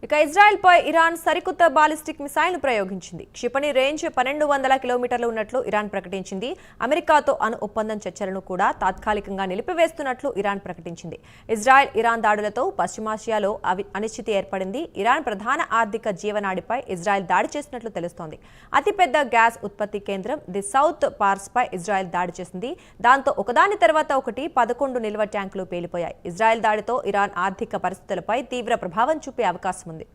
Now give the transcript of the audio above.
ఇక ఇజ్రాయెల్పై ఇరాన్ సరికొత్త బాలిస్టిక్ మిసైల్ను ప్రయోగించింది. క్షిపణి రేంజ్ 1200 కిలోమీటర్లు ఉన్నట్లు ఇరాన్ ప్రకటించింది. అమెరికాతో అణు ఒప్పందం చర్చలను కూడా తాత్కాలికంగా నిలిపివేస్తున్నట్లు ఇరాన్ ప్రకటించింది. ఇరాన్ దాడులతో పశ్చిమాసియాలో అనిశ్చితి ఏర్పడింది. ఇరాన్ ప్రధాన ఆర్థిక జీవనాడిపై ఇజ్రాయెల్ దాడి చేసినట్లు తెలుస్తోంది. అతిపెద్ద గ్యాస్ ఉత్పత్తి కేంద్రం ది సౌత్ పార్స్పై ఇజ్రాయెల్ దాడి చేసింది. దాంతో ఒకదాని తర్వాత ఒకటి 11 నిల్వ ట్యాంకులు పేలిపోయాయి. ఇజ్రాయెల్ దాడితో ఇరాన్ ఆర్థిక పరిస్థితులపై తీవ్ర ప్రభావం చూపే అవకాశం ఉంది.